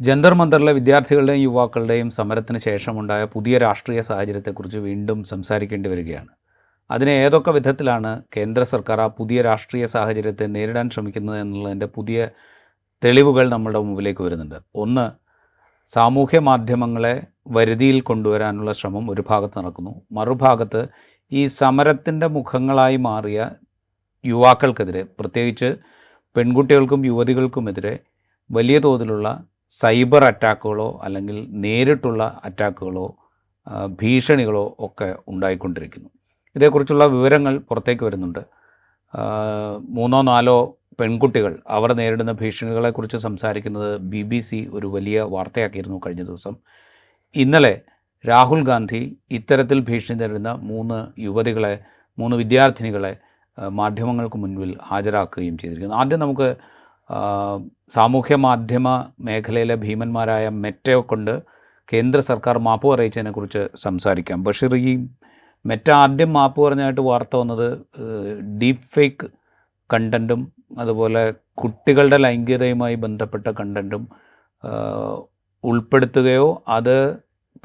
ജന്തർ മന്ദറിലെ വിദ്യാർത്ഥികളുടെയും യുവാക്കളുടെയും സമരത്തിന് ശേഷമുണ്ടായ പുതിയ രാഷ്ട്രീയ സാഹചര്യത്തെക്കുറിച്ച് വീണ്ടും സംസാരിക്കേണ്ടി വരികയാണ്. അതിന് ഏതൊക്കെ വിധത്തിലാണ് കേന്ദ്ര സർക്കാർ ആ പുതിയ രാഷ്ട്രീയ സാഹചര്യത്തെ നേരിടാൻ ശ്രമിക്കുന്നത് എന്നുള്ളതിൻ്റെ പുതിയ തെളിവുകൾ നമ്മളുടെ മുമ്പിലേക്ക് വരുന്നുണ്ട്. ഒന്ന്, സാമൂഹ്യ മാധ്യമങ്ങളെ വരുതിയിൽ കൊണ്ടുവരാനുള്ള ശ്രമം ഒരു ഭാഗത്ത് നടക്കുന്നു. മറുഭാഗത്ത് ഈ സമരത്തിൻ്റെ മുഖങ്ങളായി മാറിയ യുവാക്കൾക്കെതിരെ, പ്രത്യേകിച്ച് പെൺകുട്ടികൾക്കും യുവതികൾക്കുമെതിരെ വലിയ തോതിലുള്ള സൈബർ അറ്റാക്കുകളോ അല്ലെങ്കിൽ നേരിട്ടുള്ള അറ്റാക്കുകളോ ഭീഷണികളോ ഒക്കെ ഉണ്ടായിക്കൊണ്ടിരിക്കുന്നു. ഇതേക്കുറിച്ചുള്ള വിവരങ്ങൾ പുറത്തേക്ക് വരുന്നുണ്ട്. 3-4 പെൺകുട്ടികൾ അവർ നേരിടുന്ന ഭീഷണികളെക്കുറിച്ച് സംസാരിക്കുന്നത് BBC ഒരു വലിയ വാർത്തയാക്കിയിരുന്നു കഴിഞ്ഞ ദിവസം. ഇന്നലെ രാഹുൽ ഗാന്ധി ഇത്തരത്തിൽ ഭീഷണി നേരിടുന്ന 3 വിദ്യാർത്ഥിനികളെ മാധ്യമങ്ങൾക്ക് മുൻപിൽ ഹാജരാക്കുകയും ചെയ്തിരിക്കുന്നു. ആദ്യം നമുക്ക് സാമൂഹ്യ മാധ്യമ മേഖലയിലെ ഭീമന്മാരായ മെറ്റയെ കൊണ്ട് കേന്ദ്ര സർക്കാർ മാപ്പ് പറയിച്ചതിനെക്കുറിച്ച് സംസാരിക്കാം. ബഷീർ, ഈ മെറ്റ ആദ്യം മാപ്പ് പറഞ്ഞായിട്ട് വാർത്ത വന്നത് ഡീപ്പ് ഫേക്ക് കണ്ടൻറ്റും അതുപോലെ കുട്ടികളുടെ ലൈംഗികതയുമായി ബന്ധപ്പെട്ട കണ്ടൻറ്റും ഉൾപ്പെടുത്തുകയോ അത്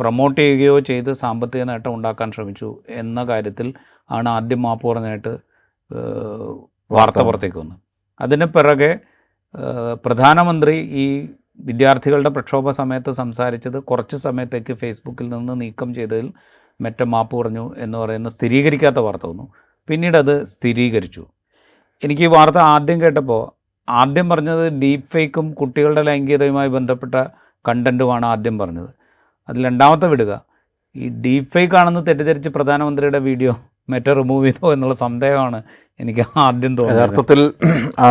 പ്രൊമോട്ട് ചെയ്യുകയോ ചെയ്ത് സാമ്പത്തിക നേട്ടം ഉണ്ടാക്കാൻ ശ്രമിച്ചു എന്ന കാര്യത്തിൽ ആണ് ആദ്യം മാപ്പ് പറഞ്ഞായിട്ട് വാർത്ത പുറത്തേക്ക് വന്നത്. അതിന് പിറകെ പ്രധാനമന്ത്രി ഈ വിദ്യാർത്ഥികളുടെ പ്രക്ഷോഭ സമയത്ത് സംസാരിച്ചത് കുറച്ച് സമയത്തേക്ക് ഫേസ്ബുക്കിൽ നിന്ന് നീക്കം ചെയ്തതിൽ മെറ്റ മാപ്പ് പറഞ്ഞു എന്ന് പറയുന്ന സ്ഥിരീകരിക്കാത്ത വാർത്ത വന്നു. പിന്നീട് അത് സ്ഥിരീകരിച്ചു. എനിക്ക് ഈ വാർത്ത ആദ്യം കേട്ടപ്പോൾ ആദ്യം പറഞ്ഞത് ഡീപ്പ് ഫേക്കും കുട്ടികളുടെ ലൈംഗികതയുമായി ബന്ധപ്പെട്ട കണ്ടൻറ്റുമാണ് ആദ്യം പറഞ്ഞത്. അതിൽ രണ്ടാമത്തെ വിടുക ഈ ഡീപ്പ് ഫേക്ക് ആണെന്ന് തെറ്റിദ്ധരിച്ച് പ്രധാനമന്ത്രിയുടെ വീഡിയോ മെറ്റ റിമൂവ് ചെയ്തോ എന്നുള്ള സന്ദേഹമാണ് എനിക്ക് ആദ്യം തോന്നുന്നത്. യഥാർത്ഥത്തിൽ ആ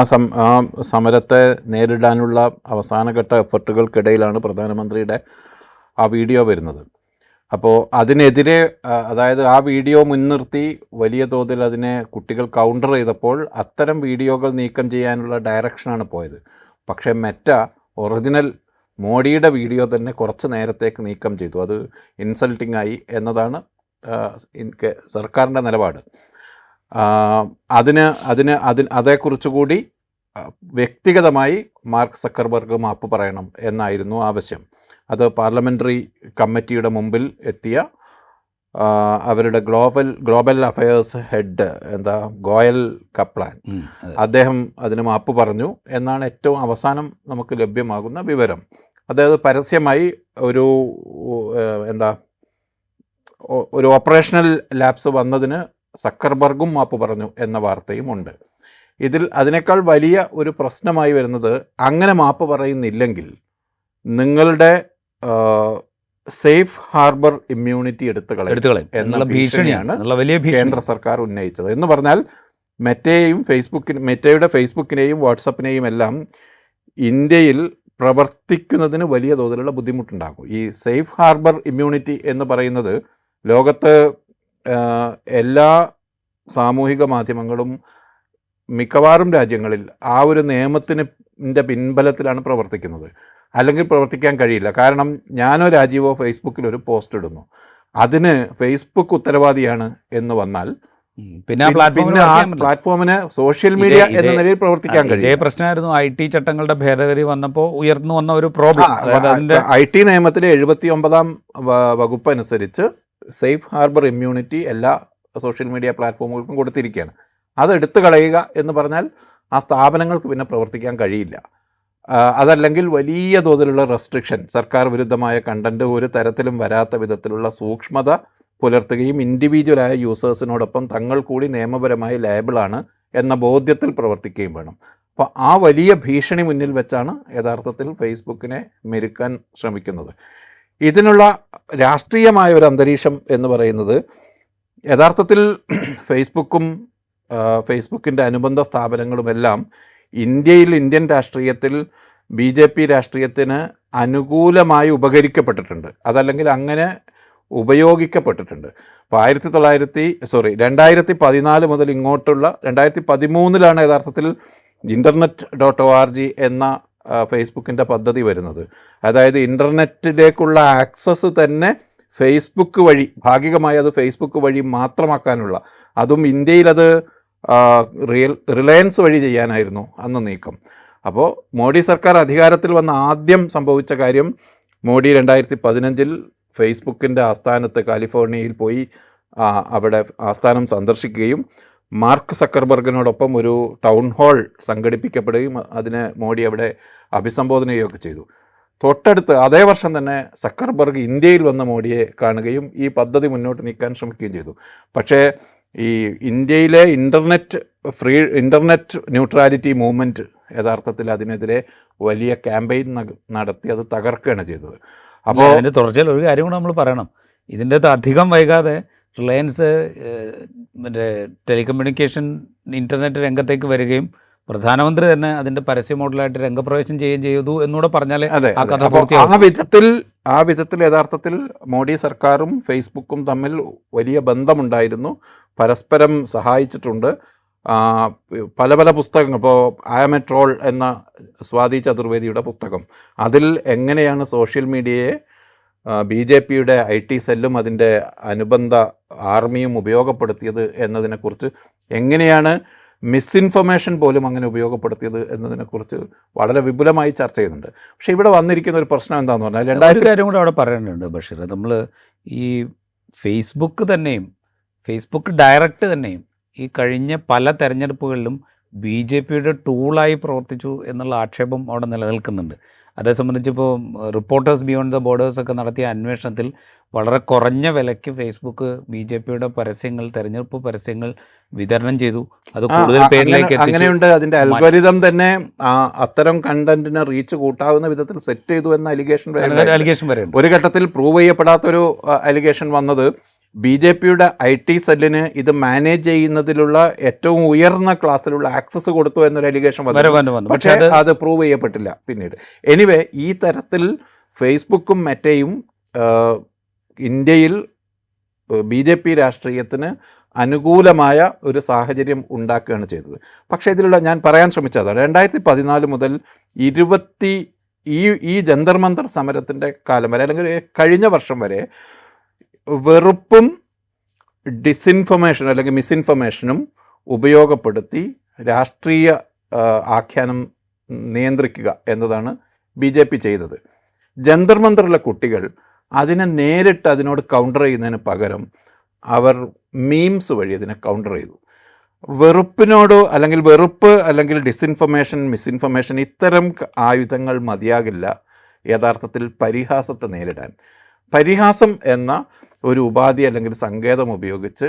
സമരത്തെ നേരിടാനുള്ള അവസാനഘട്ട എഫർട്ടുകൾക്കിടയിലാണ് പ്രധാനമന്ത്രിയുടെ ആ വീഡിയോ വരുന്നത്. അപ്പോൾ അതിനെതിരെ, അതായത് ആ വീഡിയോ മുൻനിർത്തി വലിയ തോതിൽ അതിനെ കുട്ടികൾ കൗണ്ടർ ചെയ്തപ്പോൾ അത്തരം വീഡിയോകൾ നീക്കം ചെയ്യാനുള്ള ഡയറക്ഷനാണ് പോയത്. പക്ഷേ മെറ്റ ഒറിജിനൽ മോഡിയുടെ വീഡിയോ തന്നെ കുറച്ച് നേരത്തേക്ക് നീക്കം ചെയ്തു. അത് ഇൻസൾട്ടിംഗ് ആയി എന്നതാണ് സർക്കാരിൻ്റെ നിലപാട്. അതേക്കുറിച്ചുകൂടി വ്യക്തിഗതമായി മാർക്ക് സക്കർബർഗ് മാപ്പ് പറയണം എന്നായിരുന്നു ആവശ്യം. അത് പാർലമെൻ്ററി കമ്മിറ്റിയുടെ മുമ്പിൽ എത്തിയ അവരുടെ global affairs head Goyal Kaplan, അദ്ദേഹം അതിന് മാപ്പ് പറഞ്ഞു എന്നാണ് ഏറ്റവും അവസാനം നമുക്ക് ലഭ്യമാകുന്ന വിവരം. അതായത് പരസ്യമായി ഒരു ഓപ്പറേഷണൽ ലാപ്സ് വന്നതിന് സക്കർബർഗും മാപ്പ് പറഞ്ഞു എന്ന വാർത്തയും ഉണ്ട്. അതിനേക്കാൾ വലിയ ഒരു പ്രശ്നമായി വരുന്നത്, അങ്ങനെ മാപ്പ് പറയുന്നില്ലെങ്കിൽ നിങ്ങളുടെ സേഫ് ഹാർബർ ഇമ്മ്യൂണിറ്റി എടുത്തു കളയും എന്ന ഭീഷണിയാണ് കേന്ദ്ര സർക്കാർ ഉന്നയിച്ചത്. എന്ന് പറഞ്ഞാൽ മെറ്റയുടെ ഫേസ്ബുക്കിനെയും വാട്സപ്പിനെയും എല്ലാം ഇന്ത്യയിൽ പ്രവർത്തിക്കുന്നതിന് വലിയ തോതിലുള്ള ബുദ്ധിമുട്ടുണ്ടാകും. ഈ സേഫ് ഹാർബർ ഇമ്മ്യൂണിറ്റി എന്ന് പറയുന്നത് ലോകത്ത് എല്ലാ സാമൂഹിക മാധ്യമങ്ങളും മിക്കവാറും രാജ്യങ്ങളിൽ ആ ഒരു നിയമത്തിൻ്റെ പിൻബലത്തിലാണ് പ്രവർത്തിക്കുന്നത്. അല്ലെങ്കിൽ പ്രവർത്തിക്കാൻ കഴിയില്ല. കാരണം ഞാനോ രാജീവോ ഫേസ്ബുക്കിൽ ഒരു പോസ്റ്റ് ഇടുന്നു, അതിന് ഫേസ്ബുക്ക് ഉത്തരവാദിയാണ് എന്ന് വന്നാൽ പിന്നെ ആ പ്ലാറ്റ്ഫോമിന് സോഷ്യൽ മീഡിയ എന്ന നിലയിൽ പ്രവർത്തിക്കാൻ കഴിയും. ഇതേ പ്രശ്നമായിരുന്നു IT ചട്ടങ്ങളുടെ ഭേദഗതി വന്നപ്പോൾ ഉയർന്നു വന്ന ഒരു പ്രോബ്ലം. IT നിയമത്തിലെ 79ാം വകുപ്പ് അനുസരിച്ച് സേഫ് ഹാർബർ ഇമ്മ്യൂണിറ്റി എല്ലാ സോഷ്യൽ മീഡിയ പ്ലാറ്റ്ഫോമുകൾക്കും കൊടുത്തിരിക്കുകയാണ്. അത് എടുത്തു കളയുക എന്ന് പറഞ്ഞാൽ ആ സ്ഥാപനങ്ങൾക്ക് പിന്നെ പ്രവർത്തിക്കാൻ കഴിയില്ല. അതല്ലെങ്കിൽ വലിയ തോതിലുള്ള റെസ്ട്രിക്ഷൻ, സർക്കാർ വിരുദ്ധമായ കണ്ടൻറ്റ് ഒരു തരത്തിലും വരാത്ത വിധത്തിലുള്ള സൂക്ഷ്മത പുലർത്തുകയും ഇൻഡിവിജ്വലായ യൂസേഴ്സിനോടൊപ്പം തങ്ങൾ കൂടി നിയമപരമായി ലയബിളാണ് എന്ന ബോധ്യത്തിൽ പ്രവർത്തിക്കുകയും വേണം. അപ്പോൾ ആ വലിയ ഭീഷണി മുന്നിൽ വെച്ചാണ് യഥാർത്ഥത്തിൽ ഫേസ്ബുക്കിനെ മെരുക്കാൻ ശ്രമിക്കുന്നത്. ഇതിനുള്ള രാഷ്ട്രീയമായ ഒരു അന്തരീക്ഷം എന്ന് പറയുന്നത്, യഥാർത്ഥത്തിൽ ഫേസ്ബുക്കിൻ്റെ അനുബന്ധ സ്ഥാപനങ്ങളുമെല്ലാം ഇന്ത്യൻ രാഷ്ട്രീയത്തിൽ BJP രാഷ്ട്രീയത്തിന് അനുകൂലമായി ഉപകരിക്കപ്പെട്ടിട്ടുണ്ട്. അതല്ലെങ്കിൽ അങ്ങനെ ഉപയോഗിക്കപ്പെട്ടിട്ടുണ്ട്. അപ്പോൾ 2014 മുതൽ ഇങ്ങോട്ടുള്ള 2013 യഥാർത്ഥത്തിൽ internet.org എന്ന ഫേസ്ബുക്കിൻ്റെ പദ്ധതി വരുന്നത്. അതായത് ഇൻ്റർനെറ്റിലേക്കുള്ള ആക്സസ് തന്നെ ഫേസ്ബുക്ക് വഴി, ഭാഗികമായി അത് ഫേസ്ബുക്ക് വഴി മാത്രമാക്കാനുള്ള, അതും ഇന്ത്യയിലത് റിലയൻസ് വഴി ചെയ്യാനായിരുന്നു അന്ന് നീക്കം. അപ്പോൾ മോഡി സർക്കാർ അധികാരത്തിൽ വന്ന ആദ്യം സംഭവിച്ച കാര്യം, മോഡി 2015 ഫേസ്ബുക്കിൻ്റെ ആസ്ഥാനത്ത് കാലിഫോർണിയയിൽ പോയി അവിടെ ആസ്ഥാനം സന്ദർശിക്കുകയും മാർക്ക് സക്കർബർഗിനോടൊപ്പം ഒരു ടൗൺ ഹാൾ സംഘടിപ്പിക്കപ്പെടുകയും അതിനെ മോഡി അവിടെ അഭിസംബോധന ചെയ്യുകയൊക്കെ ചെയ്തു. തൊട്ടടുത്ത് അതേ വർഷം തന്നെ സക്കർബർഗ് ഇന്ത്യയിൽ വന്ന മോഡിയെ കാണുകയും ഈ പദ്ധതി മുന്നോട്ട് നീക്കാൻ ശ്രമിക്കുകയും ചെയ്തു. പക്ഷേ ഈ ഇന്ത്യയിലെ ഇൻ്റർനെറ്റ് ന്യൂട്രാലിറ്റി മൂവ്മെൻറ്റ് യഥാർത്ഥത്തിൽ അതിനെതിരെ വലിയ ക്യാമ്പയിൻ നടത്തി അത് തകർക്കുകയാണ് ചെയ്തത്. അപ്പോൾ അതിൻ്റെ തുടർച്ചയിൽ ഒരു കാര്യം കൂടെ നമ്മൾ പറയണം. ഇതിൻ്റെ അധികം വൈകാതെ റിലയൻസ് മറ്റേ ടെലികമ്മ്യൂണിക്കേഷൻ ഇൻ്റർനെറ്റ് രംഗത്തേക്ക് വരികയും പ്രധാനമന്ത്രി തന്നെ അതിൻ്റെ പരസ്യ മോഡലായിട്ട് രംഗപ്രവേശം ചെയ്യുകയും ചെയ്തു എന്നൂടെ പറഞ്ഞാൽ ആ കഥ ആ വിധത്തിൽ യഥാർത്ഥത്തിൽ മോഡി സർക്കാരും ഫേസ്ബുക്കും തമ്മിൽ വലിയ ബന്ധമുണ്ടായിരുന്നു, പരസ്പരം സഹായിച്ചിട്ടുണ്ട്. പല പല പുസ്തകങ്ങൾ, ഇപ്പോൾ ഐ ആം എ ട്രോൾ എന്ന സ്വാതി ചതുർവേദിയുടെ പുസ്തകം, അതിൽ എങ്ങനെയാണ് സോഷ്യൽ മീഡിയയെ BJPയുടെ IT സെല്ലും അതിൻ്റെ അനുബന്ധ ആർമിയും ഉപയോഗപ്പെടുത്തിയത് എന്നതിനെക്കുറിച്ച്, എങ്ങനെയാണ് മിസ്ഇൻഫർമേഷൻ പോലും അങ്ങനെ ഉപയോഗപ്പെടുത്തിയത് എന്നതിനെക്കുറിച്ച് വളരെ വിപുലമായി ചർച്ച ചെയ്യുന്നുണ്ട്. പക്ഷേ ഇവിടെ വന്നിരിക്കുന്ന ഒരു പ്രശ്നം എന്താണെന്ന് പറഞ്ഞാൽ ഒരു കാര്യം കൂടെ അവിടെ പറയാനുണ്ട് ബഷീർ. നമ്മൾ ഈ ഫേസ്ബുക്ക് ഡയറക്റ്റ് തന്നെയും ഈ കഴിഞ്ഞ പല തെരഞ്ഞെടുപ്പുകളിലും BJPയുടെ ടൂളായി പ്രവർത്തിച്ചു എന്നുള്ള ആക്ഷേപം അവിടെ നിലനിൽക്കുന്നുണ്ട്. അതേ സംബന്ധിച്ചിപ്പോൾ റിപ്പോർട്ടേഴ്സ് ബിയോണ്ട് ദ ബോർഡേഴ്സ് ഒക്കെ നടത്തിയ അന്വേഷണത്തിൽ വളരെ കുറഞ്ഞ വിലയ്ക്ക് ഫേസ്ബുക്ക് BJPയുടെ പരസ്യങ്ങൾ, തെരഞ്ഞെടുപ്പ് പരസ്യങ്ങൾ വിതരണം ചെയ്തു. അത് കൂടുതൽ പേരിലേക്ക് അങ്ങനെയുണ്ട്. അതിൻ്റെ അൽഗോരിതം തന്നെ അത്തരം കണ്ടന്റിന് റീച്ച് കൂട്ടാവുന്ന വിധത്തിൽ സെറ്റ് ചെയ്തു എന്ന അലിഗേഷൻ വരെ ഒരു ഘട്ടത്തിൽ പ്രൂവ് ചെയ്യപ്പെടാത്തൊരു അലിഗേഷൻ വന്നത് BJPയുടെ IT സെല്ലിന് ഇത് മാനേജ് ചെയ്യുന്നതിലുള്ള ഏറ്റവും ഉയർന്ന ക്ലാസ്സിലുള്ള ആക്സസ് കൊടുത്തു എന്നൊരു അലിഗേഷൻ വന്നു. പക്ഷേ അത് പ്രൂവ് ചെയ്യപ്പെട്ടില്ല പിന്നീട്. എനിവേ, ഈ തരത്തിൽ ഫേസ്ബുക്കും മെറ്റയും ഇന്ത്യയിൽ BJP രാഷ്ട്രീയത്തിന് അനുകൂലമായ ഒരു സാഹചര്യം ഉണ്ടാക്കുകയാണ് ചെയ്തത്. പക്ഷേ ഇതിലുള്ള ഞാൻ പറയാൻ ശ്രമിച്ചതാണ് 2014 മുതൽ ഈ ജന്തർ മന്തർ സമരത്തിൻ്റെ കാലം വരെ, അല്ലെങ്കിൽ കഴിഞ്ഞ വർഷം വരെ, വെറുപ്പും ഡിസിൻഫർമേഷൻ അല്ലെങ്കിൽ മിസ്ഇൻഫർമേഷനും ഉപയോഗപ്പെടുത്തി രാഷ്ട്രീയ ആഖ്യാനം നിയന്ത്രിക്കുക എന്നതാണ് BJP ചെയ്തത്. ജന്തർ മന്തറിലെ കുട്ടികൾ അതിനോട് കൗണ്ടർ ചെയ്യുന്നതിന് പകരം അവർ മീംസ് വഴി അതിനെ കൗണ്ടർ ചെയ്തു. വെറുപ്പ് അല്ലെങ്കിൽ ഡിസിൻഫർമേഷൻ, മിസ്ഇൻഫർമേഷൻ, ഇത്തരം ആയുധങ്ങൾ മതിയാകില്ല യഥാർത്ഥത്തിൽ പരിഹാസത്തെ നേരിടാൻ. പരിഹാസം എന്ന ഒരു ഉപാധി അല്ലെങ്കിൽ സങ്കേതം ഉപയോഗിച്ച്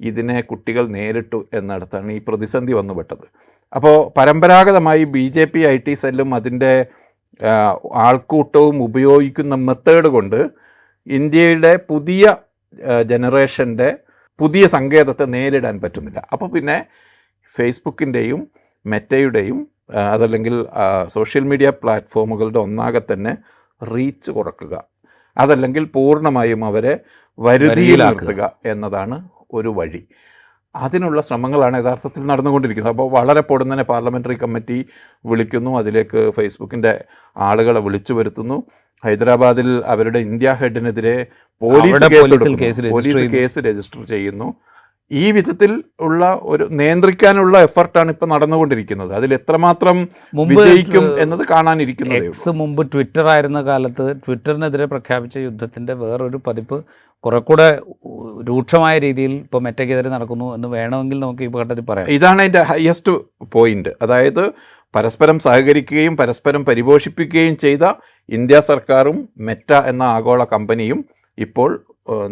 ഇതിനെ കുട്ടികൾ നേരിട്ടു എന്നിടത്താണ് ഈ പ്രതിസന്ധി വന്നുപെട്ടത്. അപ്പോൾ പരമ്പരാഗതമായി BJP IT സെല്ലും അതിൻ്റെ ആൾക്കൂട്ടവും ഉപയോഗിക്കുന്ന മെത്തേഡ് കൊണ്ട് ഇന്ത്യയുടെ പുതിയ ജനറേഷൻ്റെ പുതിയ സങ്കേതത്തെ നേരിടാൻ പറ്റുന്നില്ല. അപ്പോൾ പിന്നെ ഫേസ്ബുക്കിൻ്റെയും മെറ്റയുടെയും അതല്ലെങ്കിൽ സോഷ്യൽ മീഡിയ പ്ലാറ്റ്ഫോമുകളുടെ ഒന്നാകെ തന്നെ റീച്ച് കുറക്കുക, അതല്ലെങ്കിൽ പൂർണ്ണമായും അവരെ വരുതിയിൽ നിർത്തുക എന്നതാണ് ഒരു വഴി. അതിനുള്ള ശ്രമങ്ങളാണ് യഥാർത്ഥത്തിൽ നടന്നുകൊണ്ടിരിക്കുന്നത്. അപ്പോൾ വളരെ പൊടുന്നനെ പാർലമെൻ്ററി കമ്മിറ്റി വിളിക്കുന്നു, അതിലേക്ക് ഫേസ്ബുക്കിൻ്റെ ആളുകളെ വിളിച്ചു വരുത്തുന്നു. ഹൈദരാബാദിൽ അവരുടെ ഇന്ത്യ ഹെഡിനെതിരെ പോലീസ് കേസ് രജിസ്റ്റർ ചെയ്യുന്നു. ഈ വിധത്തിൽ ഉള്ള ഒരു നിയന്ത്രിക്കാനുള്ള എഫർട്ടാണ് ഇപ്പം നടന്നുകൊണ്ടിരിക്കുന്നത്. അതിൽ എത്രമാത്രം വിജയിക്കും എന്നത് കാണാനിരിക്കുന്നത്. മുമ്പ് ട്വിറ്റർ ആയിരുന്ന കാലത്ത് ട്വിറ്ററിനെതിരെ പ്രഖ്യാപിച്ച യുദ്ധത്തിൻ്റെ വേറൊരു പതിപ്പ് കുറെ കൂടെ രൂക്ഷമായ രീതിയിൽ ഇപ്പോൾ മെറ്റയ്ക്കെതിരെ നടക്കുന്നു എന്ന് വേണമെങ്കിൽ നമുക്ക് ഈ ഘട്ടത്തിൽ പറയാം. ഇതാണ് അതിൻ്റെ ഹയസ്റ്റ് പോയിന്റ്. അതായത് പരസ്പരം സഹകരിക്കുകയും പരസ്പരം പരിപോഷിപ്പിക്കുകയും ചെയ്ത ഇന്ത്യ സർക്കാരും മെറ്റ എന്ന ആഗോള കമ്പനിയും ഇപ്പോൾ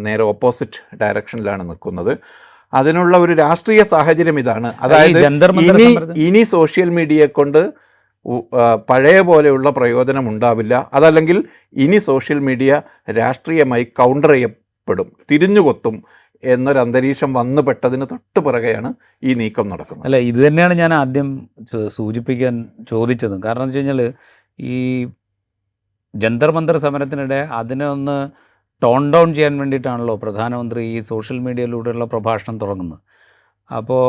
നേരെ ഓപ്പോസിറ്റ് ഡയറക്ഷനിലാണ് നിൽക്കുന്നത്. അതിനുള്ള ഒരു രാഷ്ട്രീയ സാഹചര്യം ഇതാണ്. അതായത് ഇനി സോഷ്യൽ മീഡിയയെ കൊണ്ട് പഴയ പോലെയുള്ള പ്രയോജനം ഉണ്ടാവില്ല. അതല്ലെങ്കിൽ ഇനി സോഷ്യൽ മീഡിയ രാഷ്ട്രീയമായി കൗണ്ടർ ചെയ്യപ്പെടും, തിരിഞ്ഞുകൊത്തും എന്നൊരു അന്തരീക്ഷം വന്നു പെട്ടതിന് തൊട്ട് പിറകെയാണ് ഈ നീക്കം നടക്കുന്നത്. അല്ല, ഇത് തന്നെയാണ് ഞാൻ ആദ്യം സൂചിപ്പിക്കാൻ ചോദിച്ചത്. കാരണം എന്ന് വെച്ച് കഴിഞ്ഞാൽ ഈ ജന്തർ മന്തർ സമരത്തിനിടെ അതിനെ ഒന്ന് ടോൺ ഡൗൺ ചെയ്യാൻ വേണ്ടിയിട്ടാണല്ലോ പ്രധാനമന്ത്രി ഈ സോഷ്യൽ മീഡിയയിലൂടെയുള്ള പ്രഭാഷണം തുടങ്ങുന്നത്. അപ്പോൾ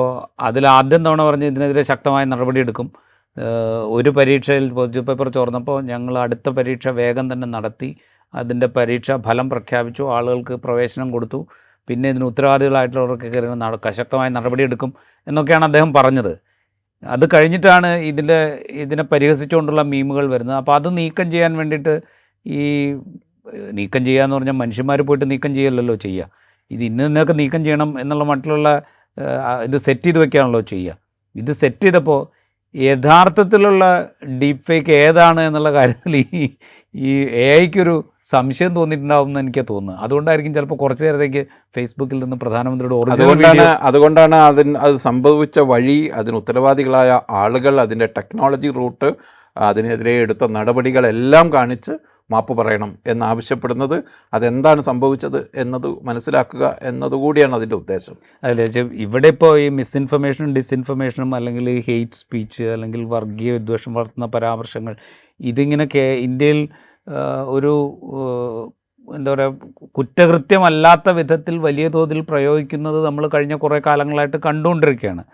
അതിലാദ്യം തവണ പറഞ്ഞ് ഇതിനെതിരെ ശക്തമായ നടപടിയെടുക്കും. ഒരു പരീക്ഷയിൽ പേപ്പർ ചോർന്നപ്പോൾ ഞങ്ങൾ അടുത്ത പരീക്ഷ വേഗം തന്നെ നടത്തി, അതിൻ്റെ പരീക്ഷാ ഫലം പ്രഖ്യാപിച്ചു, ആളുകൾക്ക് പ്രവേശനം കൊടുത്തു, പിന്നെ ഇതിന് ഉത്തരവാദികളായിട്ടുള്ളവർക്കൊക്കെ ശക്തമായ നടപടിയെടുക്കും എന്നൊക്കെയാണ് അദ്ദേഹം പറഞ്ഞത്. അത് കഴിഞ്ഞിട്ടാണ് ഇതിനെ പരിഹസിച്ചുകൊണ്ടുള്ള മീമുകൾ വരുന്നത്. അപ്പോൾ അത് നീക്കം ചെയ്യാൻ വേണ്ടിയിട്ട് നീക്കം ചെയ്യുക എന്ന് പറഞ്ഞാൽ മനുഷ്യന്മാർ പോയിട്ട് നീക്കം ചെയ്യലല്ലോ ചെയ്യുക. ഇത് ഇന്നൊക്കെ നീക്കം ചെയ്യണം എന്നുള്ള മട്ടിലുള്ള ഇത് സെറ്റ് ചെയ്ത് വെക്കുകയാണല്ലോ ചെയ്യുക. ഇത് സെറ്റ് ചെയ്തപ്പോൾ യഥാർത്ഥത്തിലുള്ള ഡീപ്പ് ഫേക്ക് ഏതാണ് എന്നുള്ള കാര്യത്തിൽ ഈ AI-ക്കൊരു സംശയം തോന്നിയിട്ടുണ്ടാവും എന്ന് എനിക്ക് തോന്നുന്നു. അതുകൊണ്ടായിരിക്കും ചിലപ്പോൾ കുറച്ച് നേരത്തേക്ക് ഫേസ്ബുക്കിൽ നിന്ന് പ്രധാനമന്ത്രിയുടെ അതുകൊണ്ടാണ് അത് സംഭവിച്ച വഴി, അതിന് ഉത്തരവാദികളായ ആളുകൾ, അതിൻ്റെ ടെക്നോളജി റൂട്ട്, അതിനെതിരെ എടുത്ത നടപടികളെല്ലാം കാണിച്ച് മാപ്പ് പറയണം എന്നാവശ്യപ്പെടുന്നത്. അതെന്താണ് സംഭവിച്ചത് എന്നത് മനസ്സിലാക്കുക എന്നതുകൂടിയാണ് അതിൻ്റെ ഉദ്ദേശം. അതെ, ഇവിടെ ഇപ്പോൾ ഈ മിസ്ഇൻഫർമേഷനും ഡിസ്ഇൻഫർമേഷനും അല്ലെങ്കിൽ ഹെയ്റ്റ് സ്പീച്ച് അല്ലെങ്കിൽ വർഗീയ വിദ്വേഷം വളർത്തുന്ന പരാമർശങ്ങൾ, ഇതിങ്ങനെ ഇന്ത്യയിൽ ഒരു എന്താ പറയുക, കുറ്റകൃത്യമല്ലാത്ത വിധത്തിൽ വലിയ തോതിൽ പ്രയോഗിക്കുന്നത് നമ്മൾ കഴിഞ്ഞ കുറേ കാലങ്ങളായിട്ട് കണ്ടുകൊണ്ടിരിക്കുകയാണ്.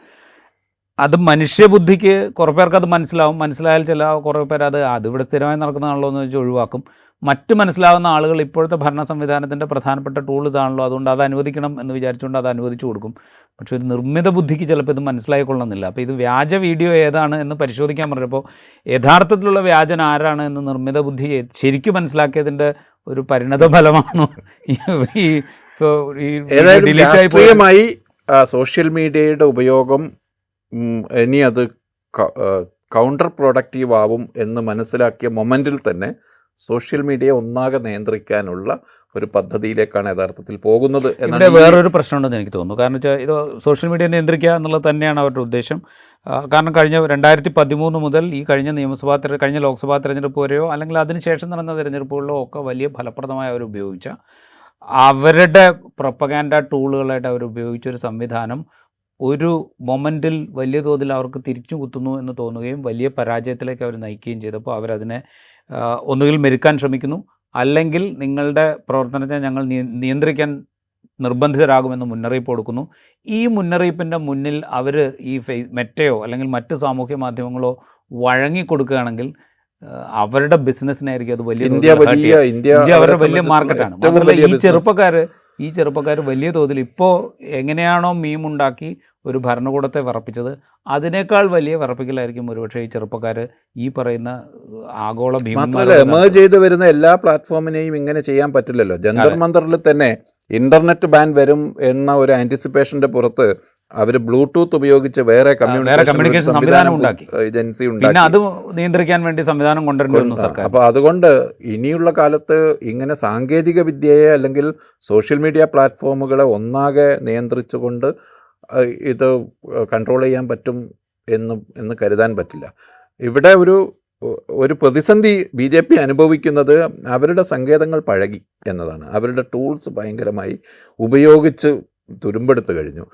അത് മനുഷ്യബുദ്ധിക്ക് കുറേ പേർക്ക് അത് മനസ്സിലായാൽ കുറേ പേർ അതിവിടെ സ്ഥിരമായി നടക്കുന്നതാണല്ലോ എന്ന് വെച്ച് ഒഴിവാക്കും. മറ്റ് മനസ്സിലാകുന്ന ആളുകൾ ഇപ്പോഴത്തെ ഭരണ സംവിധാനത്തിൻ്റെ പ്രധാനപ്പെട്ട ടൂൾ ഇതാണല്ലോ, അതുകൊണ്ട് അത് അനുവദിക്കണം എന്ന് വിചാരിച്ചുകൊണ്ട് അത് അനുവദിച്ചു കൊടുക്കും. പക്ഷേ ഒരു നിർമ്മിത ബുദ്ധിക്ക് ചിലപ്പോൾ ഇത് മനസ്സിലായിക്കൊള്ളുന്നില്ല. അപ്പോൾ ഇത് വ്യാജ വീഡിയോ ഏതാണ് എന്ന് പരിശോധിക്കാൻ പറഞ്ഞപ്പോൾ യഥാർത്ഥത്തിലുള്ള വ്യാജൻ ആരാണ് എന്ന് നിർമ്മിത ബുദ്ധി ശരിക്കും മനസ്സിലാക്കിയതിൻ്റെ ഒരു പരിണത ഫലമാണോ രാഷ്ട്രീയമായി സോഷ്യൽ മീഡിയയുടെ ഉപയോഗം ഇനി അത് കൗണ്ടർ പ്രൊഡക്റ്റീവ് ആവും എന്ന് മനസ്സിലാക്കിയ മൊമെൻറ്റിൽ തന്നെ സോഷ്യൽ മീഡിയ ഒന്നാകെ നിയന്ത്രിക്കാനുള്ള ഒരു പദ്ധതിയിലേക്കാണ് യഥാർത്ഥത്തിൽ പോകുന്നത്. ഇവിടെ വേറൊരു പ്രശ്നമുണ്ടെന്ന് എനിക്ക് തോന്നുന്നു. കാരണം വെച്ചാൽ ഇത് സോഷ്യൽ മീഡിയ നിയന്ത്രിക്കുക എന്നുള്ളത് തന്നെയാണ് അവരുടെ ഉദ്ദേശം. കാരണം കഴിഞ്ഞ 2013 മുതൽ ഈ കഴിഞ്ഞ ലോക്സഭാ തെരഞ്ഞെടുപ്പ് വരെയോ അല്ലെങ്കിൽ അതിനുശേഷം നടന്ന തെരഞ്ഞെടുപ്പുകളിലോ ഒക്കെ വലിയ ഫലപ്രദമായി അവർ ഉപയോഗിച്ച അവരുടെ പ്രൊപ്പഗാൻഡ ടൂളുകളായിട്ട് അവർ ഉപയോഗിച്ചൊരു സംവിധാനം ഒരു മൊമെൻറ്റിൽ വലിയ തോതിൽ അവർക്ക് തിരിച്ചു കുത്തുന്നു എന്ന് തോന്നുകയും വലിയ പരാജയത്തിലേക്ക് അവർ നയിക്കുകയും ചെയ്തപ്പോൾ അവരതിനെ ഒന്നുകിൽ മെരുക്കാൻ ശ്രമിക്കുന്നു, അല്ലെങ്കിൽ നിങ്ങളുടെ പ്രവർത്തനത്തെ ഞങ്ങൾ നിയന്ത്രിക്കാൻ നിർബന്ധിതരാകുമെന്ന് മുന്നറിയിപ്പ് കൊടുക്കുന്നു. ഈ മുന്നറിയിപ്പിൻ്റെ മുന്നിൽ അവർ ഈ മെറ്റയോ അല്ലെങ്കിൽ മറ്റ് സാമൂഹ്യ മാധ്യമങ്ങളോ വഴങ്ങിക്കൊടുക്കുകയാണെങ്കിൽ അവരുടെ ബിസിനസ്സിനായിരിക്കും അത് ഇന്ത്യ അവരുടെ വലിയ മാർക്കറ്റാണ്. മാത്രമല്ല ഈ ചെറുപ്പക്കാർ വലിയ തോതിൽ ഇപ്പോൾ എങ്ങനെയാണോ മീമുണ്ടാക്കി ഒരു ഭരണകൂടത്തെ വിറപ്പിച്ചത്, അതിനേക്കാൾ വലിയ വിറപ്പിക്കലായിരിക്കും ഒരുപക്ഷെ ഈ ചെറുപ്പക്കാർ ഈ പറയുന്ന ആഗോള എമേർജ് ചെയ്ത് വരുന്ന എല്ലാ പ്ലാറ്റ്ഫോമിനെയും ഇങ്ങനെ ചെയ്യാൻ പറ്റില്ലല്ലോ. ജന്തർ മന്ദറിൽ തന്നെ ഇന്റർനെറ്റ് ബാൻ വരും എന്ന ഒരു ആന്റിസിപ്പേഷന്റെ പുറത്ത് അവർ ബ്ലൂടൂത്ത് ഉപയോഗിച്ച് വേറെ കമ്മ്യൂണിക്കേഷൻ സംവിധാനം ഉണ്ടാക്കി, ഏജൻസി പിന്നെ അത് നിയന്ത്രിക്കാൻ വേണ്ടി സംവിധാനം കൊണ്ടുവരേണ്ടി സർക്കാർ. അപ്പോൾ അതുകൊണ്ട് ഇനിയുള്ള കാലത്ത് ഇങ്ങനെ സാങ്കേതിക വിദ്യയെ അല്ലെങ്കിൽ സോഷ്യൽ മീഡിയ പ്ലാറ്റ്ഫോമുകളെ ഒന്നാകെ നിയന്ത്രിച്ചുകൊണ്ട് ഇത് കൺട്രോൾ ചെയ്യാൻ പറ്റും എന്ന് കരുതാൻ പറ്റില്ല. ഇവിടെ ഒരു പ്രതിസന്ധി BJP അനുഭവിക്കുന്നത് അവരുടെ സങ്കേതങ്ങൾ പഴകി എന്നതാണ്. അവരുടെ ടൂൾസ് ഭയങ്കരമായി ഉപയോഗിച്ച് തുരുമ്പെടുത്ത് കഴിഞ്ഞു.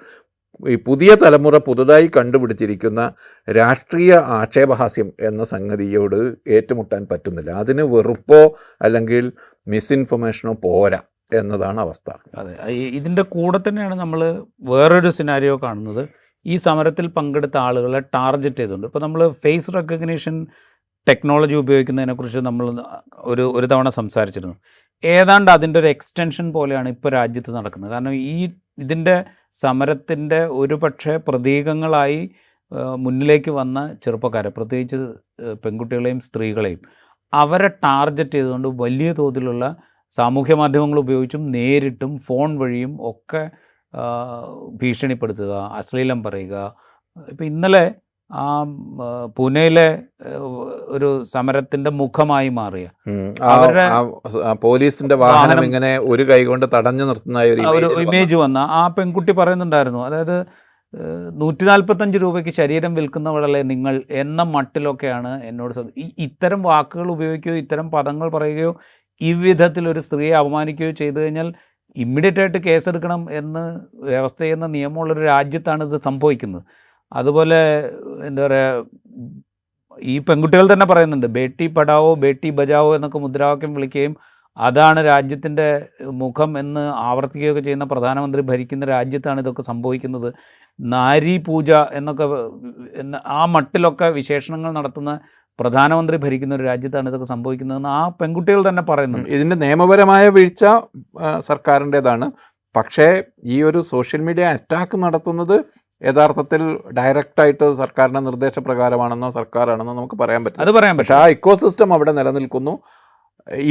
ഈ പുതിയ തലമുറ പുതുതായി കണ്ടുപിടിച്ചിരിക്കുന്ന രാഷ്ട്രീയ ആക്ഷേപഹാസ്യം എന്ന സംഗതിയോട് ഏറ്റുമുട്ടാൻ പറ്റുന്നില്ല. അതിന് വെറുപ്പോ അല്ലെങ്കിൽ മിസ്ഇൻഫർമേഷനോ പോരാ എന്നതാണ് അവസ്ഥ. അതെ, ഇതിൻ്റെ കൂടെ തന്നെയാണ് നമ്മൾ വേറൊരു സിനാരിയോ കാണുന്നത്. ഈ സമരത്തിൽ പങ്കെടുത്ത ആളുകളെ ടാർഗറ്റ് ചെയ്തുകൊണ്ട് ഇപ്പോൾ നമ്മൾ ഫേസ് റെക്കഗ്നീഷൻ ടെക്നോളജി ഉപയോഗിക്കുന്നതിനെക്കുറിച്ച് നമ്മൾ ഒരു തവണ സംസാരിച്ചിരുന്നു. ഏതാണ്ട് അതിൻ്റെ ഒരു എക്സ്റ്റൻഷൻ പോലെയാണ് ഇപ്പോൾ രാജ്യത്ത് നടക്കുന്നത്. കാരണം ഇതിൻ്റെ സമരത്തിൻ്റെ ഒരു പക്ഷേ പ്രതീകങ്ങളായി മുന്നിലേക്ക് വന്ന ചെറുപ്പക്കാരെ, പ്രത്യേകിച്ച് പെൺകുട്ടികളെയും സ്ത്രീകളെയും, അവരെ ടാർഗറ്റ് ചെയ്തുകൊണ്ട് വലിയ തോതിലുള്ള സാമൂഹ്യ മാധ്യമങ്ങൾ ഉപയോഗിച്ചും നേരിട്ടും ഫോൺ വഴിയും ഒക്കെ ഭീഷണിപ്പെടുത്തുക, അശ്ലീലം പറയുക. ഇപ്പം ഇന്നലെ പൂനെയിലെ ഒരു സമരത്തിൻ്റെ മുഖമായി മാറിയ അവരുടെ പോലീസിന്റെ വാഹനം ഇങ്ങനെ ഒരു കൈ കൊണ്ട് തടഞ്ഞു നിർത്തുന്ന ഒരു ഇമേജ് വന്ന ആ പെൺകുട്ടി പറയുന്നുണ്ടായിരുന്നു. അതായത് 145 രൂപയ്ക്ക് ശരീരം വിൽക്കുന്നവളല്ലേ നിങ്ങൾ എന്ന മട്ടിലൊക്കെയാണ് എന്നോട് ഇത്തരം വാക്കുകൾ ഉപയോഗിക്കുകയോ ഇത്തരം പദങ്ങൾ പറയുകയോ ഈ വിധത്തിൽ ഒരു സ്ത്രീയെ അപമാനിക്കുകയോ ചെയ്തു കഴിഞ്ഞാൽ ഇമ്മീഡിയറ്റ് ആയിട്ട് കേസെടുക്കണം എന്ന് വ്യവസ്ഥ ചെയ്യുന്ന നിയമമുള്ളൊരു രാജ്യത്താണ് ഇത് സംഭവിക്കുന്നത്. അതുപോലെ എന്താ പറയുക, ഈ പെൺകുട്ടികൾ തന്നെ പറയുന്നുണ്ട് ബേട്ടി പഠാവോ ബേട്ടി ബചാവോ എന്നൊക്കെ മുദ്രാവാക്യം വിളിക്കുകയും അതാണ് രാജ്യത്തിൻ്റെ മുഖം എന്ന് ആവർത്തിക്കുകയൊക്കെ ചെയ്യുന്ന പ്രധാനമന്ത്രി ഭരിക്കുന്ന രാജ്യത്താണ് ഇതൊക്കെ സംഭവിക്കുന്നത്. നാരി പൂജ എന്നൊക്കെ ആ മട്ടിലൊക്കെ വിശേഷണങ്ങൾ നടത്തുന്ന പ്രധാനമന്ത്രി ഭരിക്കുന്ന ഒരു രാജ്യത്താണ് ഇതൊക്കെ സംഭവിക്കുന്നതെന്ന് ആ പെൺകുട്ടികൾ തന്നെ പറയുന്നു. ഇതിൻ്റെ നിയമപരമായ വീഴ്ച സർക്കാരിൻ്റേതാണ്. പക്ഷേ ഈ ഒരു സോഷ്യൽ മീഡിയ അറ്റാക്ക് നടത്തുന്നത് യഥാർത്ഥത്തിൽ ഡയറക്റ്റായിട്ട് സർക്കാരിൻ്റെ നിർദ്ദേശപ്രകാരമാണെന്നോ സർക്കാരാണെന്നോ നമുക്ക് പറയാൻ പറ്റില്ല. അത് പറയാൻ പക്ഷേ ആ ഇക്കോസിസ്റ്റം അവിടെ നിലനിൽക്കുന്നു.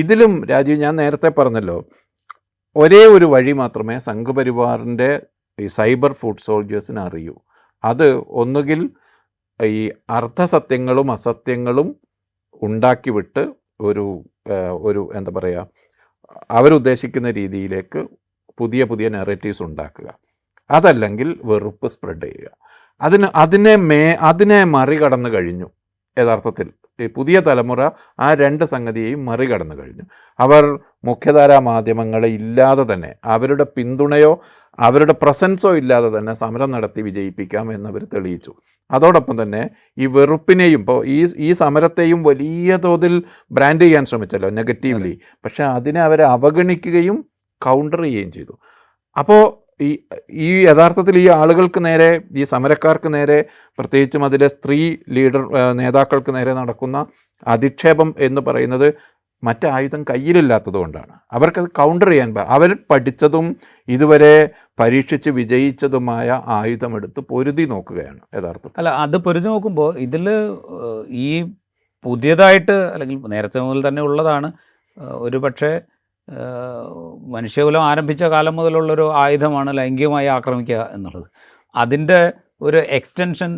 ഇതിലും രാജീവ്, ഞാൻ നേരത്തെ പറഞ്ഞല്ലോ, ഒരേ ഒരു വഴി മാത്രമേ സംഘപരിവാറിൻ്റെ ഈ സൈബർ ഫുഡ് സോൾജേഴ്സിന് അറിയൂ. അത് ഒന്നുകിൽ ഈ അർദ്ധസത്യങ്ങളും അസത്യങ്ങളും ഉണ്ടാക്കി വിട്ട് ഒരു എന്താ പറയുക, അവരുദ്ദേശിക്കുന്ന രീതിയിലേക്ക് പുതിയ പുതിയ നെറേറ്റീവ്സ് ഉണ്ടാക്കുക, അതല്ലെങ്കിൽ വെറുപ്പ് സ്പ്രെഡ് ചെയ്യുക. അതിനെ മറികടന്നു കഴിഞ്ഞു. യഥാർത്ഥത്തിൽ ഈ പുതിയ തലമുറ ആ രണ്ട് സംഗതിയെയും മറികടന്നു കഴിഞ്ഞു. അവർ മുഖ്യധാരാ മാധ്യമങ്ങളെ ഇല്ലാതെ തന്നെ, അവരുടെ പിന്തുണയോ അവരുടെ പ്രസൻസോ ഇല്ലാതെ തന്നെ സമരം നടത്തി വിജയിപ്പിക്കാം എന്നവർ തെളിയിച്ചു. അതോടൊപ്പം തന്നെ ഈ വെറുപ്പിനെയും, ഇപ്പോൾ ഈ സമരത്തെയും വലിയ തോതിൽ ബ്രാൻഡ് ചെയ്യാൻ ശ്രമിച്ചല്ലോ നെഗറ്റീവ്ലി, പക്ഷെ അതിനെ അവരെ അവഗണിക്കുകയും കൗണ്ടർ ചെയ്യുകയും ചെയ്തു. അപ്പോൾ ഈ യഥാർത്ഥത്തിൽ ഈ ആളുകൾക്ക് നേരെ, ഈ സമരക്കാർക്ക് നേരെ, പ്രത്യേകിച്ചും അതിലെ സ്ത്രീ നേതാക്കൾക്ക് നേരെ നടക്കുന്ന അധിക്ഷേപം എന്ന് പറയുന്നത് മറ്റായുധം കയ്യിലില്ലാത്തത് കൊണ്ടാണ്. അവർക്കത് കൗണ്ടർ ചെയ്യാൻ അവർ പഠിച്ചതും ഇതുവരെ പരീക്ഷിച്ച് വിജയിച്ചതുമായ ആയുധമെടുത്ത് പൊരുതി നോക്കുകയാണ് യഥാർത്ഥത്തിൽ. അല്ല, അത് പൊരുതി നോക്കുമ്പോൾ ഇതിൽ ഈ പുതിയതായിട്ട്, അല്ലെങ്കിൽ നേരത്തെ മുതൽ തന്നെ ഉള്ളതാണ്, ഒരു പക്ഷേ മനുഷ്യകുലം ആരംഭിച്ച കാലം മുതലുള്ളൊരു ആയുധമാണ് ലൈംഗികമായി ആക്രമിക്കുക എന്നുള്ളത്. അതിൻ്റെ ഒരു എക്സ്റ്റൻഷൻ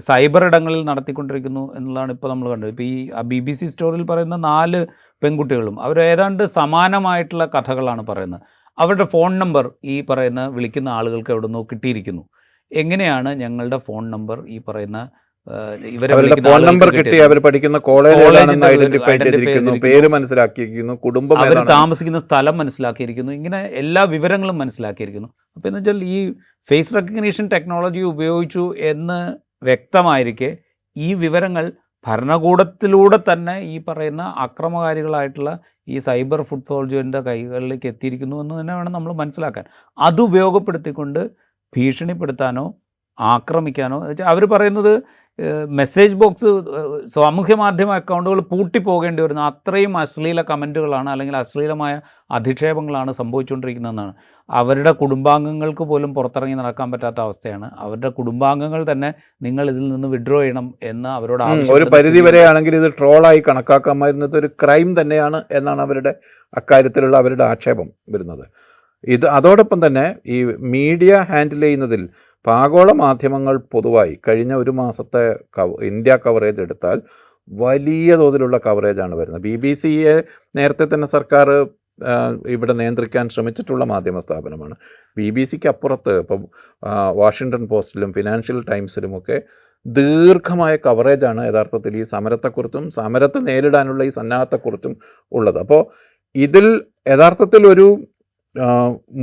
സൈബർ ഇടങ്ങളിൽ നടത്തിക്കൊണ്ടിരിക്കുന്നു എന്നുള്ളതാണ് ഇപ്പോൾ നമ്മൾ കണ്ടത്. ഇപ്പോൾ ഈ BBC സ്റ്റോറിയിൽ പറയുന്ന 4 പെൺകുട്ടികളും അവർ ഏതാണ്ട് സമാനമായിട്ടുള്ള കഥകളാണ് പറയുന്നത്. അവരുടെ ഫോൺ നമ്പർ ഈ പറയുന്ന വിളിക്കുന്ന ആളുകൾക്ക് എവിടെ നിന്നോ കിട്ടിയിരിക്കുന്നു. എങ്ങനെയാണ് ഞങ്ങളുടെ ഫോൺ നമ്പർ ഈ പറയുന്ന ഫോൺ നമ്പർ കിട്ടി, അവർ പഠിക്കുന്ന കോളേജ് ഐഡന്റിഫൈ ചെയ്തിരിക്കുന്നു, പേര് മനസ്സിലാക്കിയിരിക്കുന്നു, കുടുംബം, അവർ താമസിക്കുന്ന സ്ഥലം മനസ്സിലാക്കിയിരിക്കുന്നു, ഇങ്ങനെ എല്ലാ വിവരങ്ങളും മനസ്സിലാക്കിയിരിക്കുന്നു. അപ്പോൾ എന്ന് വെച്ചാൽ ഈ ഫേസ് റെക്കഗ്നീഷൻ ടെക്നോളജി ഉപയോഗിച്ചു എന്ന് വ്യക്തമായിരിക്കെ ഈ വിവരങ്ങൾ ഭരണകൂടത്തിലൂടെ തന്നെ ഈ പറയുന്ന അക്രമകാരികളായിട്ടുള്ള ഈ സൈബർ ഫുഡ് സോൾജറിൻ്റെ കൈകളിലേക്ക് എത്തിയിരിക്കുന്നു എന്ന് തന്നെ വേണം നമ്മൾ മനസ്സിലാക്കാൻ. അത് ഉപയോഗപ്പെടുത്തിക്കൊണ്ട് ഭീഷണിപ്പെടുത്താനോ ആക്രമിക്കാനോ വെച്ചാൽ അവർ പറയുന്നത് മെസ്സേജ് ബോക്സ്, സാമൂഹ്യ മാധ്യമ അക്കൗണ്ടുകൾ പൂട്ടിപ്പോകേണ്ടി വരുന്ന അത്രയും അശ്ലീല കമൻറ്റുകളാണ് അല്ലെങ്കിൽ അശ്ലീലമായ അധിക്ഷേപങ്ങളാണ് സംഭവിച്ചുകൊണ്ടിരിക്കുന്നതെന്നാണ്. അവരുടെ കുടുംബാംഗങ്ങൾക്ക് പോലും പുറത്തിറങ്ങി നടക്കാൻ പറ്റാത്ത അവസ്ഥയാണ്. അവരുടെ കുടുംബാംഗങ്ങൾ തന്നെ നിങ്ങൾ ഇതിൽ നിന്ന് വിഡ്രോ ചെയ്യണം എന്ന് അവരോട് ഒരു പരിധി വരെയാണെങ്കിൽ ഇത് ട്രോളായി കണക്കാക്കാമായിരുന്നത് ഒരു ക്രൈം തന്നെയാണ് എന്നാണ് അവരുടെ അക്കാര്യത്തിലുള്ള അവരുടെ ആക്ഷേപം വരുന്നത്. അതോടൊപ്പം തന്നെ ഈ മീഡിയ ഹാൻഡിൽ ചെയ്യുന്നതിൽ ആഗോള മാധ്യമങ്ങൾ പൊതുവായി കഴിഞ്ഞ ഒരു മാസത്തെ ഇന്ത്യ കവറേജ് എടുത്താൽ വലിയ തോതിലുള്ള കവറേജാണ് വരുന്നത്. BBC-യെ നേരത്തെ തന്നെ സർക്കാർ ഇവിടെ നിയന്ത്രിക്കാൻ ശ്രമിച്ചിട്ടുള്ള മാധ്യമ സ്ഥാപനമാണ്. BBC-ക്ക് അപ്പുറത്ത് ഇപ്പം വാഷിങ്ടൺ പോസ്റ്റിലും ഫിനാൻഷ്യൽ ടൈംസിലുമൊക്കെ ദീർഘമായ കവറേജാണ് യഥാർത്ഥത്തിൽ ഈ സമരത്തെക്കുറിച്ചും സമരത്തെ നേരിടാനുള്ള ഈ സന്നാഹത്തെക്കുറിച്ചും ഉള്ളത്. അപ്പോൾ ഇതിൽ യഥാർത്ഥത്തിൽ ഒരു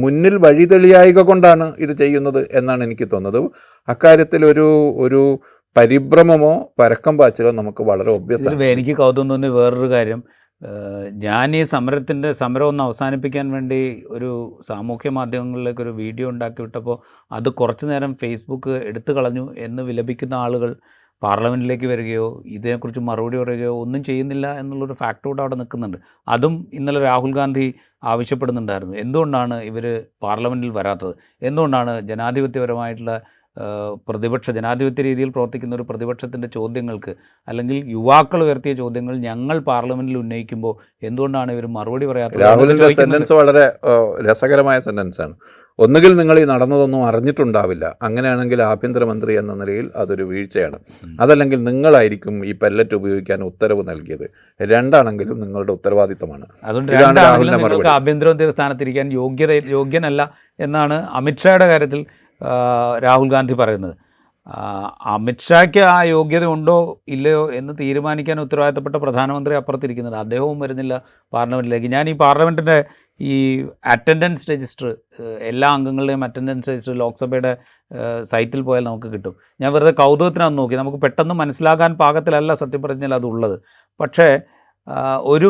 മുന്നിൽ വഴിതെളിയായിക കൊണ്ടാണ് ഇത് ചെയ്യുന്നത് എന്നാണ് എനിക്ക് തോന്നുന്നത്. അക്കാര്യത്തിൽ ഒരു പരിഭ്രമമോ പരക്കം പാച്ചിലോ നമുക്ക് വളരെ ഒബ്വിയസ്. എനിക്ക് കൗതുകം തോന്നി വേറൊരു കാര്യം, ഞാൻ ഈ സമരം ഒന്ന് അവസാനിപ്പിക്കാൻ വേണ്ടി ഒരു സാമൂഹ്യ മാധ്യമങ്ങളിലേക്ക് ഒരു വീഡിയോ ഉണ്ടാക്കി വിട്ടപ്പോൾ അത് കുറച്ച് നേരം ഫേസ്ബുക്ക് എടുത്തു കളഞ്ഞു എന്ന് വിലപിക്കുന്ന ആളുകൾ പാർലമെൻറ്റിലേക്ക് വരികയോ ഇതിനെക്കുറിച്ച് മറുപടി പറയുകയോ ഒന്നും ചെയ്യുന്നില്ല എന്നുള്ളൊരു ഫാക്ട് കൂടെ അവിടെ നിൽക്കുന്നുണ്ട്. അതും ഇന്നലെ രാഹുൽ ഗാന്ധി ആവശ്യപ്പെടുന്നുണ്ടായിരുന്നു. എന്തുകൊണ്ടാണ് ഇവർ പാർലമെൻറ്റിൽ വരാത്തത്, എന്തുകൊണ്ടാണ് ജനാധിപത്യപരമായിട്ടുള്ള ജനാധിപത്യ രീതിയിൽ പ്രവർത്തിക്കുന്ന ഒരു പ്രതിപക്ഷത്തിൻ്റെ ചോദ്യങ്ങൾക്ക്, അല്ലെങ്കിൽ യുവാക്കൾ ഉയർത്തിയ ചോദ്യങ്ങൾ ഞങ്ങൾ പാർലമെൻറ്റിൽ ഉന്നയിക്കുമ്പോൾ എന്തുകൊണ്ടാണ് ഇവർ മറുപടി പറയാത്തത്? രാഹുലിൻ്റെ സെൻറ്റൻസ് വളരെ രസകരമായ സെൻറ്റൻസാണ്. ഒന്നുകിൽ നിങ്ങൾ ഈ നടന്നതൊന്നും അറിഞ്ഞിട്ടുണ്ടാവില്ല, അങ്ങനെയാണെങ്കിൽ ആഭ്യന്തരമന്ത്രി എന്ന നിലയിൽ അതൊരു വീഴ്ചയാണ്, അതല്ലെങ്കിൽ നിങ്ങളായിരിക്കും ഈ പെല്ലറ്റ് ഉപയോഗിക്കാൻ ഉത്തരവ് നൽകിയത്, രണ്ടാണെങ്കിലും നിങ്ങളുടെ ഉത്തരവാദിത്തമാണ്. അതുകൊണ്ട് നിങ്ങൾക്ക് ആഭ്യന്തരമന്ത്രി സ്ഥാനത്തിരിക്കാൻ യോഗ്യനല്ല എന്നാണ് അമിത്ഷായുടെ കാര്യത്തിൽ രാഹുൽ ഗാന്ധി പറയുന്നത്. അമിത്ഷായ്ക്ക് ആ യോഗ്യത ഉണ്ടോ ഇല്ലയോ എന്ന് തീരുമാനിക്കാൻ ഉത്തരവാദിത്തപ്പെട്ട പ്രധാനമന്ത്രി അപ്പുറത്തിരിക്കുന്നുണ്ട്. അദ്ദേഹവും വരുന്നില്ല പാർലമെൻറ്റിലേക്ക്. ഞാൻ ഈ പാർലമെൻറ്റിൻ്റെ ഈ അറ്റൻഡൻസ് രജിസ്റ്റർ, എല്ലാ അംഗങ്ങളുടെയും അറ്റൻഡൻസ് രജിസ്റ്റർ ലോക്സഭയുടെ സൈറ്റിൽ പോയാൽ നമുക്ക് കിട്ടും. ഞാൻ വെറുതെ കൗതുകത്തിനാണ് നോക്കി. നമുക്ക് പെട്ടെന്ന് മനസ്സിലാക്കാൻ പാകത്തിലല്ല സത്യം പറഞ്ഞാൽ അതുള്ളത്. പക്ഷേ ഒരു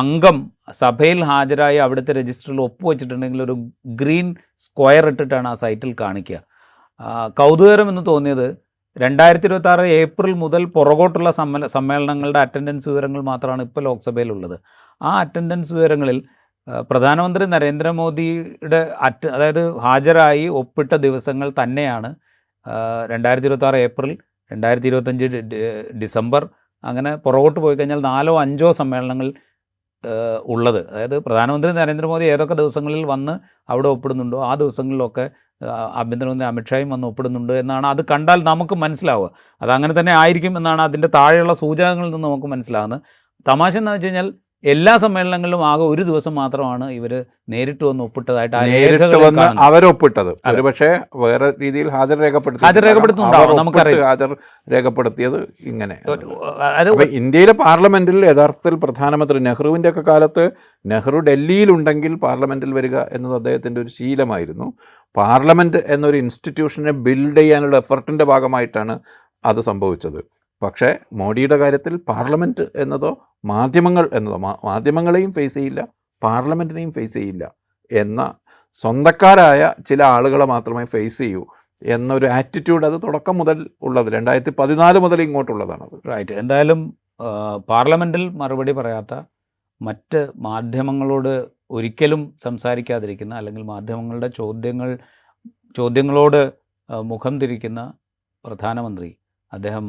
അംഗം സഭയിൽ ഹാജരായി അവിടുത്തെ രജിസ്റ്ററിൽ ഒപ്പുവെച്ചിട്ടുണ്ടെങ്കിൽ ഒരു ഗ്രീൻ സ്ക്വയർ ഇട്ടിട്ടാണ് ആ സൈറ്റിൽ കാണിക്കുക. കൗതുകരം എന്ന് തോന്നിയത് 2026 ഏപ്രിൽ മുതൽ പുറകോട്ടുള്ള സമ്മേളനങ്ങളുടെ അറ്റൻഡൻസ് വിവരങ്ങൾ മാത്രമാണ് ഇപ്പോൾ ലോക്സഭയിലുള്ളത്. ആ അറ്റൻഡൻസ് വിവരങ്ങളിൽ പ്രധാനമന്ത്രി നരേന്ദ്രമോദിയുടെ അതായത് ഹാജരായി ഒപ്പിട്ട ദിവസങ്ങൾ തന്നെയാണ് 2026 ഏപ്രിൽ, 2025 ഡിസംബർ, അങ്ങനെ പുറകോട്ട് പോയി കഴിഞ്ഞാൽ 4 or 5 സമ്മേളനങ്ങൾ ഉള്ളത്. അതായത് പ്രധാനമന്ത്രി നരേന്ദ്രമോദി ഏതൊക്കെ ദിവസങ്ങളിൽ വന്ന് അവിടെ ഒപ്പിടുന്നുണ്ടോ ആ ദിവസങ്ങളിലൊക്കെ ആഭ്യന്തരമന്ത്രി അമിത്ഷായും വന്ന് ഒപ്പിടുന്നുണ്ട് എന്നാണ് അത് കണ്ടാൽ നമുക്ക് മനസ്സിലാവുക. അതങ്ങനെ തന്നെ ആയിരിക്കും എന്നാണ് അതിൻ്റെ താഴെയുള്ള സൂചകങ്ങളിൽ നിന്ന് നമുക്ക് മനസ്സിലാകുന്നത്. തമാശ എന്ന് വെച്ച് കഴിഞ്ഞാൽ എല്ലാ സമ്മേളനങ്ങളിലും ആകെ ഒരു ദിവസം മാത്രമാണ് ഇവർ നേരിട്ട് വന്ന് ഒപ്പിട്ടതായിട്ട് ആ നേരിട്ട് വന്ന് അവരൊപ്പിട്ടത്. ഒരു പക്ഷേ വേറെ രീതിയിൽ ഹാജർ രേഖപ്പെടുത്തുന്നുണ്ടാവും, നമുക്കറിയാം. ഹാജർ രേഖപ്പെടുത്തിയത് ഇങ്ങനെ. ഇന്ത്യയിലെ പാർലമെന്റിൽ യഥാർത്ഥത്തിൽ പ്രധാനമന്ത്രി നെഹ്റുവിൻ്റെ ഒക്കെ കാലത്ത് നെഹ്റു ഡൽഹിയിലുണ്ടെങ്കിൽ പാർലമെന്റിൽ വരിക എന്നത് അദ്ദേഹത്തിൻ്റെ ഒരു ശീലമായിരുന്നു. പാർലമെന്റ് എന്നൊരു ഇൻസ്റ്റിറ്റ്യൂഷനെ ബിൽഡ് ചെയ്യാനുള്ള എഫർട്ടിൻ്റെ ഭാഗമായിട്ടാണ് അത് സംഭവിച്ചത്. പക്ഷേ മോഡിയുടെ കാര്യത്തിൽ പാർലമെൻറ്റ് എന്നതോ മാധ്യമങ്ങൾ എന്നതോ, മാധ്യമങ്ങളെയും ഫേസ് ചെയ്യില്ല, പാർലമെൻറ്റിനെയും ഫേസ് ചെയ്യില്ല എന്ന സ്വന്തക്കാരായ ചില ആളുകളെ മാത്രമേ ഫേസ് ചെയ്യൂ എന്നൊരു ആറ്റിറ്റ്യൂഡ് അത് തുടക്കം മുതൽ ഉള്ളത്, 2014 മുതൽ ഇങ്ങോട്ടുള്ളതാണത്. റൈറ്റ്. എന്തായാലും പാർലമെൻറ്റിൽ മറുപടി പറയാത്ത, മറ്റ് മാധ്യമങ്ങളോട് ഒരിക്കലും സംസാരിക്കാതിരിക്കുന്ന, അല്ലെങ്കിൽ മാധ്യമങ്ങളുടെ ചോദ്യങ്ങളോട് മുഖം തിരിക്കുന്ന പ്രധാനമന്ത്രി, അദ്ദേഹം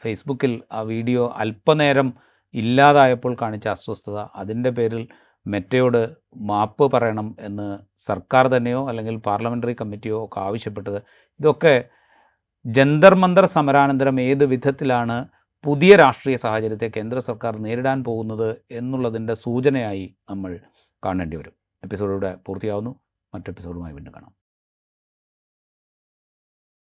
ഫേസ്ബുക്കിൽ ആ വീഡിയോ അല്പനേരം ഇല്ലാതായപ്പോൾ കാണിച്ച അസ്വസ്ഥത, അതിൻ്റെ പേരിൽ മെറ്റയോട് മാപ്പ് പറയണം എന്ന് സർക്കാർ തന്നെയോ അല്ലെങ്കിൽ പാർലമെൻ്ററി കമ്മിറ്റിയോ ഒക്കെ ആവശ്യപ്പെട്ടത്, ഇതൊക്കെ ജന്തർ മന്തർ സമരാനന്തരം ഏത് വിധത്തിലാണ് പുതിയ രാഷ്ട്രീയ സാഹചര്യത്തെ കേന്ദ്ര സർക്കാർ നേരിടാൻ പോകുന്നത് എന്നുള്ളതിൻ്റെ സൂചനയായി നമ്മൾ കാണേണ്ടി വരും. എപ്പിസോഡിലൂടെ പൂർത്തിയാവുന്നു. മറ്റെപ്പിസോഡുമായി വീണ്ടും കാണാം.